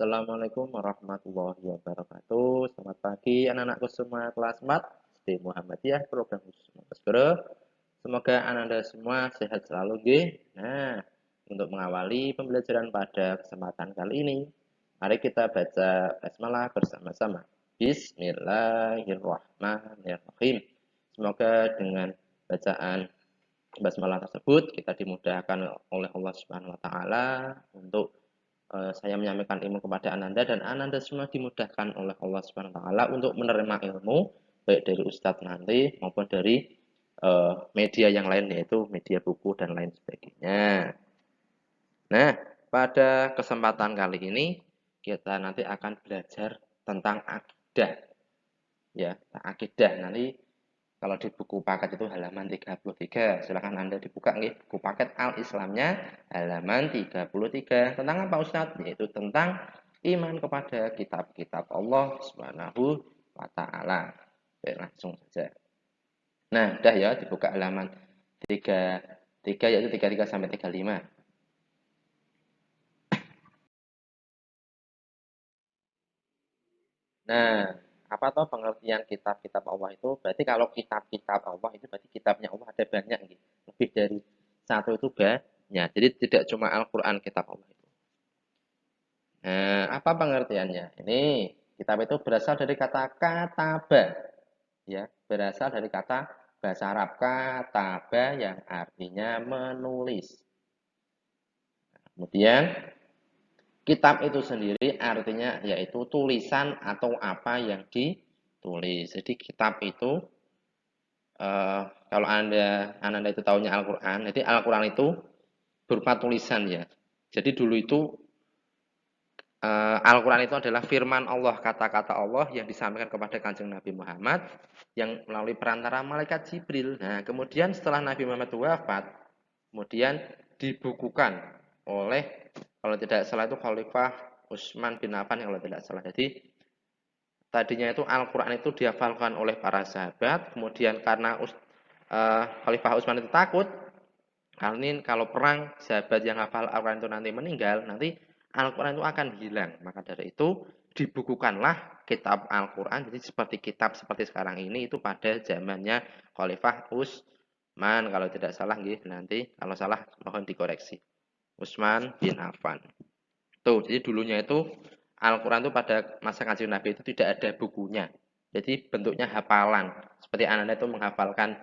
Assalamualaikum warahmatullahi wabarakatuh. Selamat pagi anak-anakku semua kelas 4 SD Muhammadiyah program khusus Bro. Semoga anak-anak semua sehat selalu, nggih. Nah, untuk mengawali pembelajaran pada kesempatan kali ini, mari kita baca basmalah bersama-sama. Bismillahirrahmanirrahim. Semoga dengan bacaan basmalah tersebut kita dimudahkan oleh Allah Subhanahu wa taala untuk saya menyampaikan ilmu kepada Ananda dan Ananda semua dimudahkan oleh Allah Subhanahu wa taala untuk menerima ilmu baik dari ustadz nanti maupun dari media yang lain yaitu media buku dan lain sebagainya. Nah, pada kesempatan kali ini kita nanti akan belajar tentang akidah. Ya, akidah nanti kalau di buku paket itu halaman 33. Silakan Anda dibuka nih buku paket Al-Islamnya halaman 33. Tentang apa Ustadz? Yaitu tentang iman kepada kitab-kitab Allah Subhanahu wa taala. Oke, langsung saja. Nah, udah ya dibuka halaman 33 yaitu 33 sampai 35. Nah, apa toh pengertian kitab-kitab Allah itu? Berarti kalau kitab-kitab Allah itu berarti kitabnya Allah ada banyak gitu. Lebih dari satu itu banyak. Jadi tidak cuma Al-Qur'an kitab Allah itu. Nah, apa pengertiannya? Ini kitab itu berasal dari kata kataba, ya, berasal dari kata bahasa Arab kataba yang artinya menulis. Kemudian kitab itu sendiri artinya yaitu tulisan atau apa yang ditulis. Jadi kitab itu kalau Anda itu tahunya Al-Qur'an, jadi Al-Qur'an itu berupa tulisan ya. Jadi dulu itu Al-Quran itu adalah firman Allah, kata-kata Allah yang disampaikan kepada Kanjeng Nabi Muhammad yang melalui perantara malaikat Jibril. Nah, kemudian setelah Nabi Muhammad wafat, kemudian dibukukan oleh kalau tidak salah itu Khalifah Utsman bin Affan kalau tidak salah. Jadi tadinya itu Al-Quran itu dihafalkan oleh para sahabat, kemudian karena Khalifah Utsman itu takut, kalau perang sahabat yang hafal Al-Quran itu nanti meninggal, nanti Al-Quran itu akan hilang. Maka dari itu dibukukanlah kitab Al-Quran. Jadi seperti kitab seperti sekarang ini itu pada zamannya Khalifah Utsman. Kalau tidak salah, nanti kalau salah mohon dikoreksi. Utsman bin Affan. Tuh, jadi dulunya itu Al-Quran itu pada masa Kanjeng Nabi itu tidak ada bukunya. Jadi bentuknya hafalan. Seperti Anda itu menghafalkan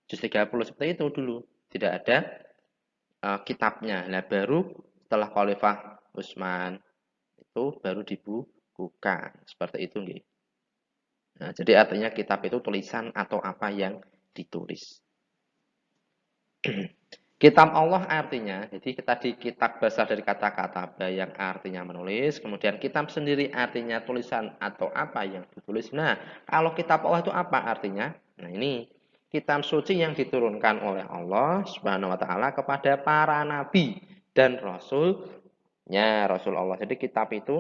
juz 30 seperti itu dulu. Tidak ada kitabnya. Nah, baru setelah Khalifah Utsman itu baru dibukukan. Seperti itu nggih. Nah, jadi artinya kitab itu tulisan atau apa yang ditulis. Kitab Allah artinya, jadi tadi kitab berasal dari kata-kata yang artinya menulis, kemudian kitab sendiri artinya tulisan atau apa yang ditulis. Nah, kalau kitab Allah itu apa artinya? Nah, ini kitab suci yang diturunkan oleh Allah Subhanahu wa taala kepada para nabi dan rasulnya, Rasul Allah. Jadi kitab itu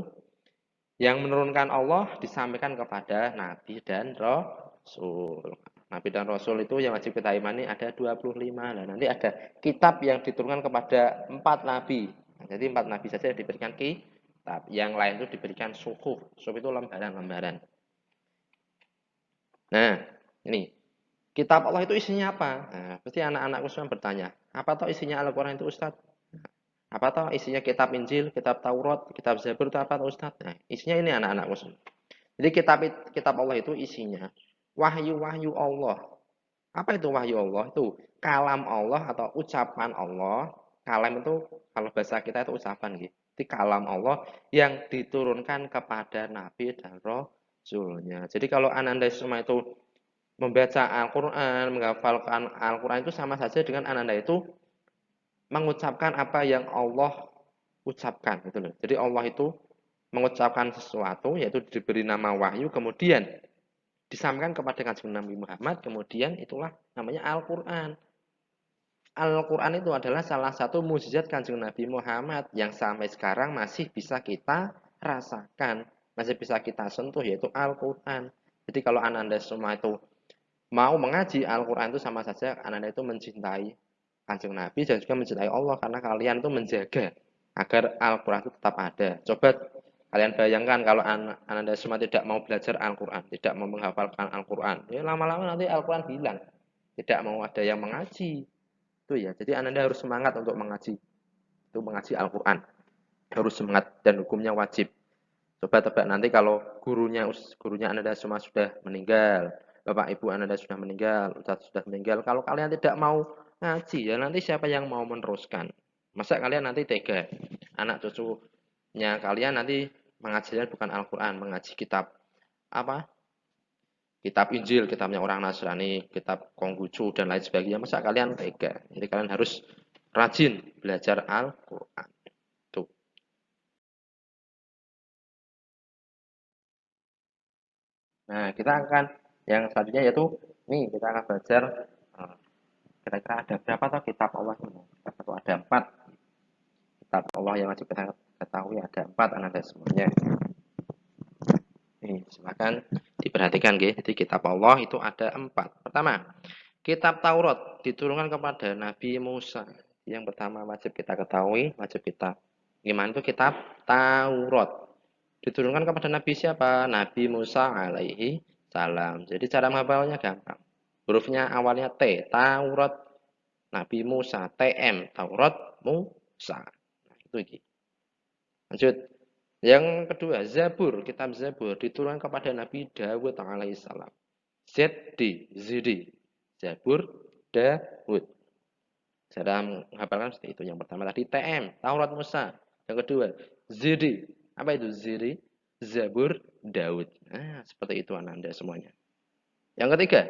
yang menurunkan Allah disampaikan kepada nabi dan rasul. Nabi dan Rasul itu yang wajib kita imani ada 25. Nah, nanti ada kitab yang diturunkan kepada 4 Nabi. Nah, jadi 4 Nabi saja yang diberikan kitab. Yang lain itu diberikan suhuf. Suhuf itu lembaran-lembaran. Nah, ini. Kitab Allah itu isinya apa? Nah, pasti anak-anakku semua bertanya. Apa tahu isinya Al-Quran itu Ustaz? Apa tahu isinya kitab Injil, kitab Taurat, kitab Zabur itu apa tahu Ustaz? Nah, isinya ini anak-anakku semua. Jadi kitab Allah itu isinya wahyu-wahyu Allah. Apa itu wahyu Allah? Itu kalam Allah atau ucapan Allah. Kalam itu kalau bahasa kita itu ucapan gitu. Itu kalam Allah yang diturunkan kepada Nabi dan Rasulnya. Jadi kalau Ananda semua itu membaca Al-Quran, menghafalkan Al-Quran itu sama saja dengan Ananda itu mengucapkan apa yang Allah ucapkan. Gitu loh. Jadi Allah itu mengucapkan sesuatu yaitu diberi nama wahyu kemudian disampaikan kepada Kanjeng Nabi Muhammad kemudian itulah namanya Al-Qur'an. Al-Qur'an itu adalah salah satu mukjizat Kanjeng Nabi Muhammad yang sampai sekarang masih bisa kita rasakan, masih bisa kita sentuh yaitu Al-Qur'an. Jadi kalau Ananda semua itu mau mengaji Al-Qur'an itu sama saja Ananda itu mencintai Kanjeng Nabi dan juga mencintai Allah karena kalian itu menjaga agar Al-Qur'an itu tetap ada. Coba Kalian bayangkan kalau Ananda semua tidak mau belajar Al-Quran, tidak mau menghafalkan Al-Quran, ya lama-lama nanti Al-Quran hilang. Tidak mau ada yang mengaji. Itu ya. Jadi Ananda harus semangat untuk mengaji. Itu mengaji Al-Quran. Harus semangat dan hukumnya wajib. Coba tebak nanti kalau gurunya Ananda semua sudah meninggal, Bapak Ibu Ananda sudah meninggal, Ustaz sudah meninggal. Kalau kalian tidak mau ngaji, ya nanti siapa yang mau meneruskan? Masa kalian nanti tega? Anak cucunya kalian nanti mengajinya bukan Al-Quran, mengaji kitab apa? Kitab Injil, kitabnya orang Nasrani, kitab Konghucu dan lain sebagainya. Masa kalian tega? Jadi kalian harus rajin belajar Al-Quran. Tuh. Nah, kita akan yang selanjutnya yaitu nih kita akan belajar eh, kira-kira ada berapa toh kitab Allah ini? Atau ada 4 kitab Allah yang wajib kita ketahui, ada 4 ada semuanya. Nih, silakan diperhatikan nggih. Jadi kitab Allah itu ada 4. Pertama, kitab Taurat diturunkan kepada Nabi Musa. Yang pertama wajib kita ketahui, wajib kita gimana itu kitab Taurat. Diturunkan kepada Nabi siapa? Nabi Musa alaihi salam. Jadi cara menghafalnya gampang. Hurufnya awalnya T, Taurat. Nabi Musa, TM, Taurat Musa. Nah, itu iki. Lanjut. Yang kedua, Zabur, kitab Zabur diturunkan kepada Nabi Dawud alaihissalam. ZD, Zabur Dawud. Cara menghafalkan seperti itu. Yang pertama tadi TM, Taurat Musa. Yang kedua, ZD. Apa itu ZD? Zabur Daud. Nah, seperti itu Ananda semuanya. Yang ketiga,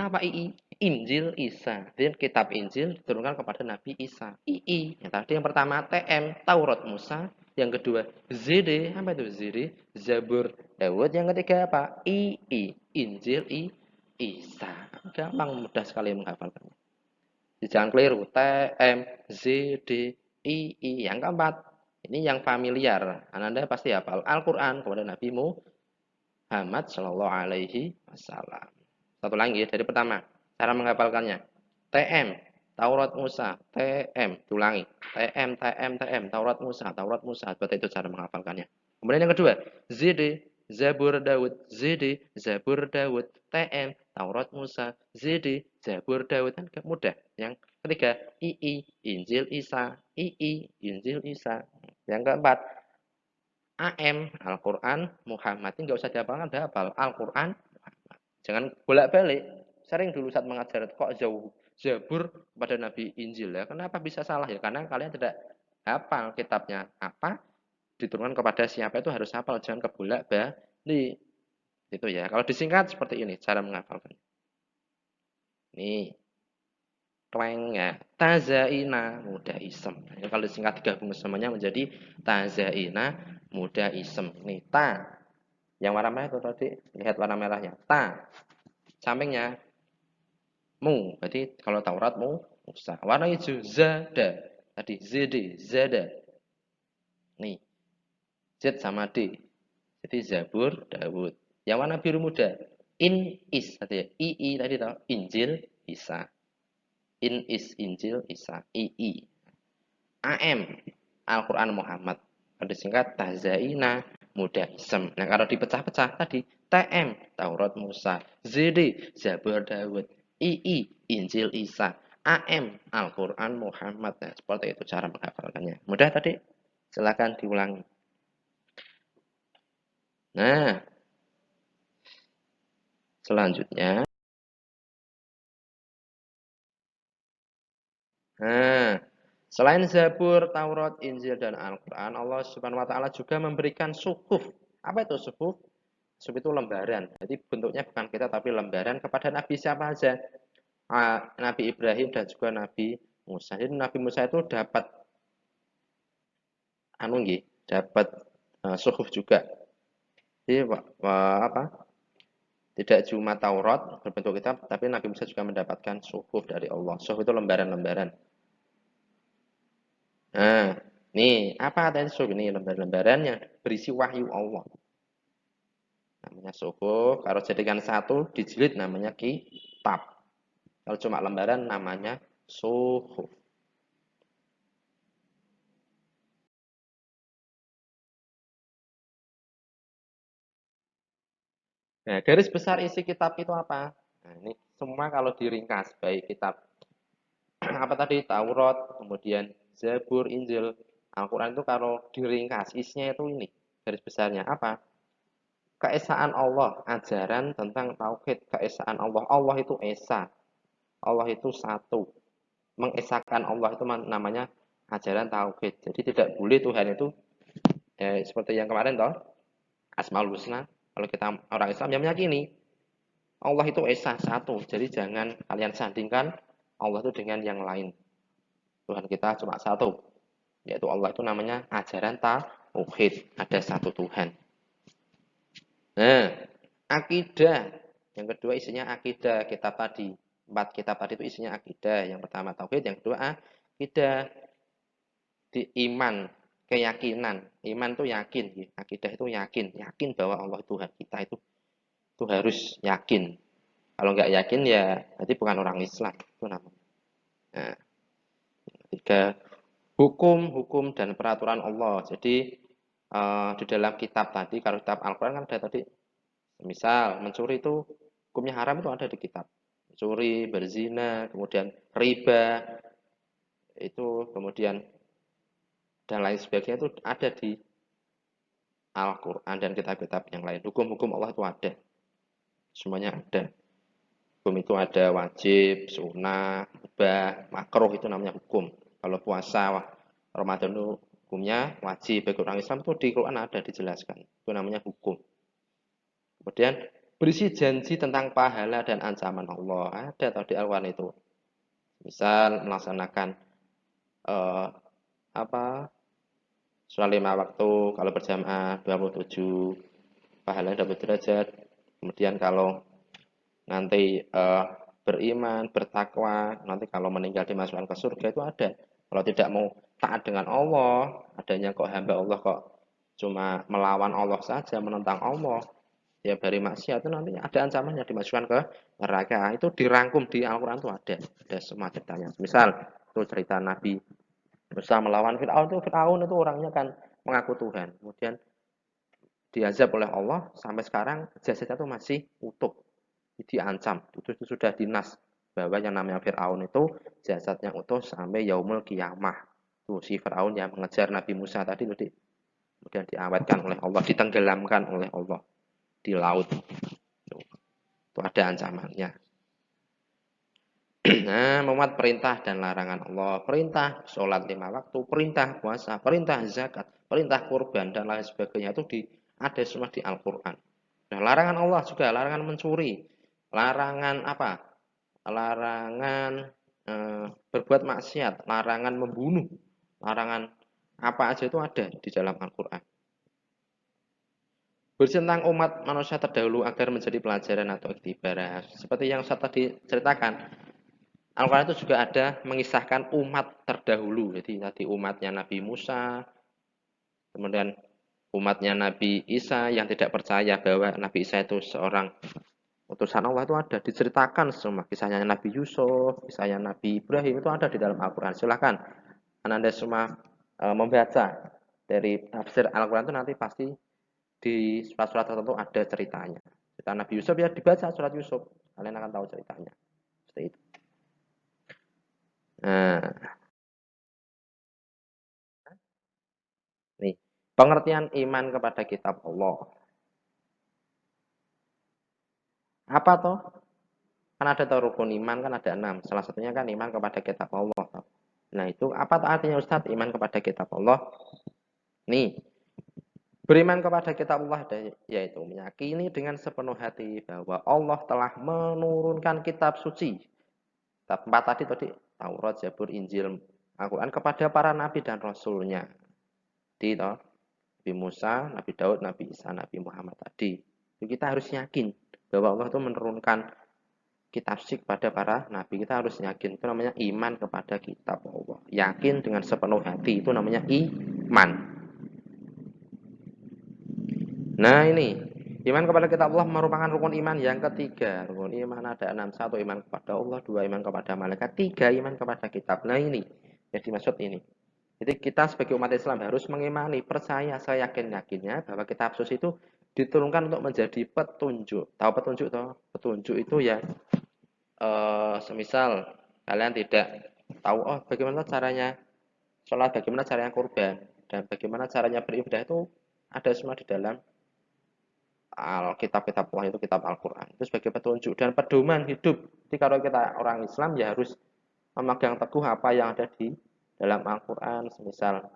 apa II? Injil Isa. Jadi kitab Injil diturunkan kepada Nabi Isa. Yang tadi yang pertama TM, Taurat Musa. Yang kedua ZD, apa itu ZD? Zabur Daud. Yang ketiga apa? Injil Isa. Gampang, mudah sekali menghafalkannya. Jangan keliru. TM, ZD, Yang keempat, ini yang familiar. Ananda pasti hafal Al-Quran kepada Nabi Muhammad Shallallahu Alaihi Wasallam. Satu lagi dari pertama, cara menghafalkannya. TM, Taurat Musa, TM, diulangi. TM, Taurat Musa. Seperti itu cara menghafalkannya. Kemudian yang kedua, ZD, Zabur Daud, ZD, Zabur Daud, TM, Taurat Musa, ZD, Zabur Daud. Kan mudah. Yang ketiga, Injil Isa, Injil Isa. Yang keempat, AM, Al-Quran, Muhammad. Ini nggak usah dihafalkan, udah hafal. Al-Quran, jangan bolak-balik. Sering dulu saat mengajar kok jauh Zabur pada Nabi Injil ya. Kenapa bisa salah ya? Karena kalian tidak hafal kitabnya apa, diturunkan kepada siapa itu harus hafal, jangan kebolak-balik. Itu ya. Kalau disingkat seperti ini cara menghafalkan. Nih, klengnya tazaina muda isem. Ini kalau disingkat digabung semuanya menjadi tazaina muda isem. Nih, ta. Yang warna merah itu tadi, lihat warna merahnya. Ta. Sampingnya mu. Berarti kalau Taurat Musa. Warna hijau zada. Tadi zada. Nih, Z sama D. Jadi Zabur Dawud. Yang warna biru muda is tadi ya. Tadi tahu Injil Isa. Injil Isa. AM Al-Quran Muhammad. Kalau disingkat Tazaina muda isem. Nah kalau dipecah-pecah tadi TM Taurat Musa, ZD Zabur Dawud, Injil Isa, AM Al-Quran Muhammad. Nah, seperti itu cara menghafalkannya. Mudah tadi? Silakan diulangi. Nah, selanjutnya. Nah, selain Zabur, Taurat, Injil, dan Al-Quran, Allah Subhanahu wa Ta'ala juga memberikan suhuf. Apa itu suhuf? Suhuf itu lembaran. Jadi bentuknya bukan kita tapi lembaran kepada Nabi siapa saja. Nabi Ibrahim dan juga Nabi Musa. Jadi Nabi Musa itu dapat dapat suhuf juga. Jadi apa? Tidak cuma Taurat berbentuk kitab, tapi Nabi Musa juga mendapatkan suhuf dari Allah. Suhuf itu lembaran-lembaran. Nah, nih apa artinya suhuf ini? Lembaran-lembaran yang berisi wahyu Allah. Namanya suhuf. Kalau jadikan satu dijilid namanya kitab. Kalau cuma lembaran namanya suhuf. Nah, garis besar isi kitab itu apa? Nah, ini semua kalau diringkas, baik kitab apa tadi Taurat, kemudian Zabur, Injil, Al-Quran itu kalau diringkas isinya itu ini garis besarnya apa? Keesaan Allah, ajaran tentang tauhid, keesaan Allah. Allah itu esa, Allah itu satu. Mengesahkan Allah itu namanya ajaran tauhid. Jadi tidak boleh Tuhan itu seperti yang kemarin toh, Asmaul Husna. Kalau kita orang Islam yang meyakini Allah itu esa satu. Jadi jangan kalian sandingkan Allah itu dengan yang lain. Tuhan kita cuma satu, yaitu Allah itu namanya ajaran tauhid, ada satu Tuhan. Nah, akidah yang kedua isinya akidah kitab tadi. Empat kitab tadi itu isinya akidah. Yang pertama tauhid, yang kedua akidah di iman, keyakinan. Iman itu yakin, akidah itu yakin, yakin bahwa Allah Tuhan kita itu harus yakin. Kalau nggak yakin ya berarti bukan orang Islam itu namanya. Nah, tiga hukum dan peraturan Allah. Jadi di dalam kitab tadi, kalau kitab Al-Quran kan ada tadi, misal mencuri itu hukumnya haram itu ada di kitab. Mencuri, berzina, kemudian riba, itu kemudian dan lain sebagainya itu ada di Al-Quran dan kitab-kitab yang lain. Hukum-hukum Allah itu ada. Semuanya ada. Hukum itu ada wajib, sunnah, mubah, makruh itu namanya hukum. Kalau puasa Ramadan itu hukumnya wajib bagi orang Islam itu di Quran ada dijelaskan. Itu namanya hukum. Kemudian berisi janji tentang pahala dan ancaman Allah. Ada atau di Al-Quran itu. Misal melaksanakan eh, apa sholat 5 waktu kalau berjamaah 27 pahalanya dapat derajat. Kemudian kalau nanti beriman, bertakwa, nanti kalau meninggal dimasukkan ke surga itu ada. Kalau tidak mau taat dengan Allah, adanya kok hamba Allah kok cuma melawan Allah saja, menentang Allah, ya dari maksiat itu nanti ada ancamannya dimasukkan ke neraka. Itu dirangkum di Al-Quran itu ada semua ceritanya. Misal itu cerita Nabi Musa melawan Fir'aun itu orangnya kan mengaku Tuhan. Kemudian diazab oleh Allah sampai sekarang jasadnya itu masih utuh, diancam. Itu sudah dinas bahwa yang namanya Fir'aun itu jasadnya utuh sampai yaumul kiamah. Tuh si Fir'aun yang mengejar Nabi Musa tadi itu kemudian diawetkan oleh Allah, ditenggelamkan oleh Allah di laut. Itu ada ancamannya. Nah, memuat perintah dan larangan Allah, perintah sholat 5 waktu, perintah puasa, perintah zakat, perintah kurban dan lain sebagainya itu ada semua di Al-Quran. Nah, larangan Allah juga, larangan mencuri, larangan apa? Larangan berbuat maksiat, larangan membunuh, larangan apa aja itu ada di dalam Al-Quran. Bertentang umat manusia terdahulu agar menjadi pelajaran atau iktibar. Seperti yang saya tadi ceritakan, Al-Quran itu juga ada mengisahkan umat terdahulu. Jadi tadi umatnya Nabi Musa, kemudian umatnya Nabi Isa yang tidak percaya bahwa Nabi Isa itu seorang utusan Allah itu ada diceritakan semua. Kisahnya Nabi Yusuf, kisahnya Nabi Ibrahim itu ada di dalam Al-Quran. Silahkan Anda semua membaca dari tafsir Al-Quran itu nanti pasti di surat-surat tertentu ada ceritanya. Cerita Nabi Yusuf ya dibaca surat Yusuf, kalian akan tahu ceritanya. Seperti itu. Nah, nih, pengertian iman kepada kitab Allah. Apa toh? Kan ada toh rukun iman kan ada 6. Salah satunya kan iman kepada kitab Allah. Nah, itu apa artinya Ustadz iman kepada kitab Allah? Nih, beriman kepada kitab Allah yaitu meyakini dengan sepenuh hati bahwa Allah telah menurunkan kitab suci. Kitab 4 tadi Taurat, Zabur, Injil, Al-Quran kepada para nabi dan rasulnya. Di toh, Nabi Musa, Nabi Daud, Nabi Isa, Nabi Muhammad tadi. Jadi kita harus yakin bahwa Allah itu menurunkan kitab suci kepada para nabi. Kita harus yakin. Itu namanya iman kepada kitab Allah. Yakin dengan sepenuh hati. Itu namanya iman. Nah ini. Iman kepada kitab Allah merupakan rukun iman yang ketiga. Rukun iman ada 6. 1 iman kepada Allah. 2 iman kepada malaikat. 3 iman kepada kitab. Nah ini. Yang dimaksud ini. Jadi kita sebagai umat Islam harus mengimani, percaya, saya yakin-yakinnya bahwa kitab suci itu diturunkan untuk menjadi petunjuk. Tahu petunjuk toh? Petunjuk itu ya semisal kalian tidak tahu oh bagaimana caranya sholat, bagaimana caranya kurban, dan bagaimana caranya beribadah itu ada semua di dalam kitab-kitab Allah itu kitab Al-Quran. Itu sebagai petunjuk dan pedoman hidup. Jadi kalau kita orang Islam ya harus memegang teguh apa yang ada di dalam Al-Quran. Semisal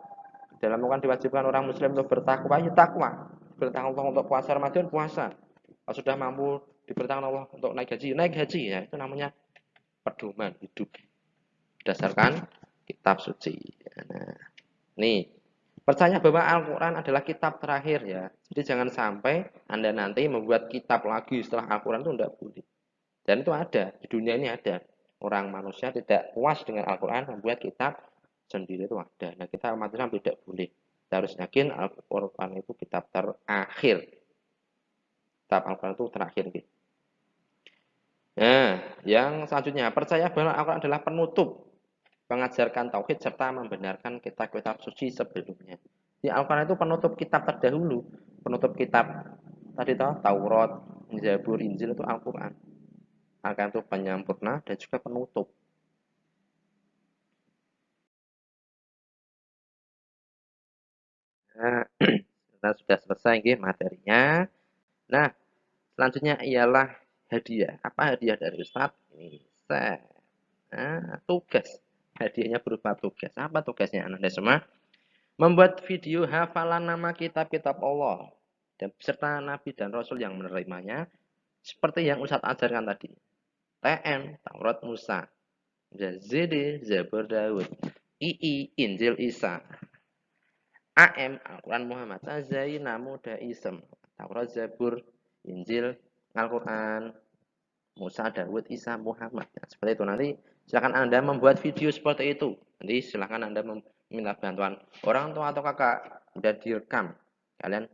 dalam Al-Quran diwajibkan orang Muslim untuk bertakwa, ya takwa. Bertakwa untuk puasa Ramadan, puasa. Kalau sudah mampu diberitakan Allah untuk naik haji ya itu namanya pedoman hidup berdasarkan kitab suci. Nah, nih percaya bahwa Al-Quran adalah kitab terakhir ya. Jadi jangan sampai Anda nanti membuat kitab lagi setelah Al-Quran itu tidak boleh. Dan itu ada, di dunia ini ada. Orang manusia tidak puas dengan Al-Quran, membuat kitab sendiri itu ada. Nah kita umat Islam tidak boleh. Kita harus yakin Al-Quran itu kitab terakhir. Kitab Al-Quran itu terakhir. Nah, yang selanjutnya, percaya bahwa Al-Quran adalah penutup mengajarkan tauhid serta membenarkan kitab-kitab suci sebelumnya. Di Al-Quran itu penutup kitab terdahulu, penutup kitab tadi tahu Taurat, Zabur, Injil itu Al-Quran. Al-Quran itu penyempurna dan juga penutup. Nah, kita sudah selesai nggih materinya. Nah, selanjutnya ialah hadiah. Apa hadiah dari Ustadz? Ini set. Nah, tugas. Hadiahnya berupa tugas. Apa tugasnya Anda semua? Membuat video hafalan nama kitab-kitab Allah dan beserta nabi dan rasul yang menerimanya seperti yang Ustadz ajarkan tadi. TM Taurat Musa, ZD Zabur Daud, II Injil Isa, AM Al-Quran Muhammad, Zaina Muda Isem, Taurat Zabur, Injil Al-Quran, Musa Daud Isa Muhammad. Nah, seperti itu nanti silakan Anda membuat video seperti itu. Nanti silakan Anda meminta bantuan orang tua atau kakak, udah direkam. Kalian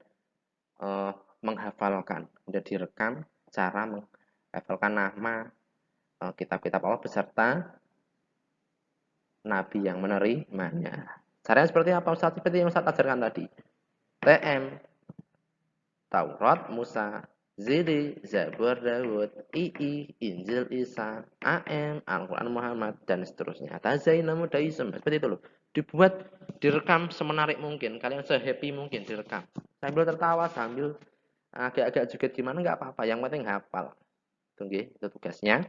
menghafalkan, udah direkam cara menghafalkan nama kitab-kitab Allah beserta nabi yang menerimanya. Caranya seperti apa Ustaz? Seperti yang Ustaz ajarkan tadi. TM Taurat Musa, ZD Zabur Daud, II Injil Isa, AM Al-Quran Muhammad dan seterusnya. Tazaina Mudaism seperti itu loh. Dibuat, direkam semenarik mungkin, kalian sehappy mungkin direkam. Sambil tertawa, sambil agak-agak juga gimana nggak apa-apa, yang penting hafal. Tunggu, itu tugasnya.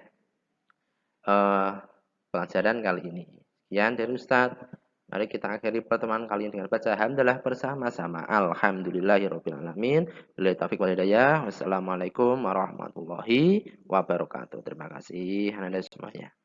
Pelajaran kali ini. Sekian dari Ustadz. Mari kita akhiri pertemuan kali ini dengan baca alhamdulillah bersama-sama. Alhamdulillahirobbilalamin. Billahi taufiq wal hidayah. Wassalamualaikum warahmatullahi wabarakatuh. Terima kasih Anda semuanya.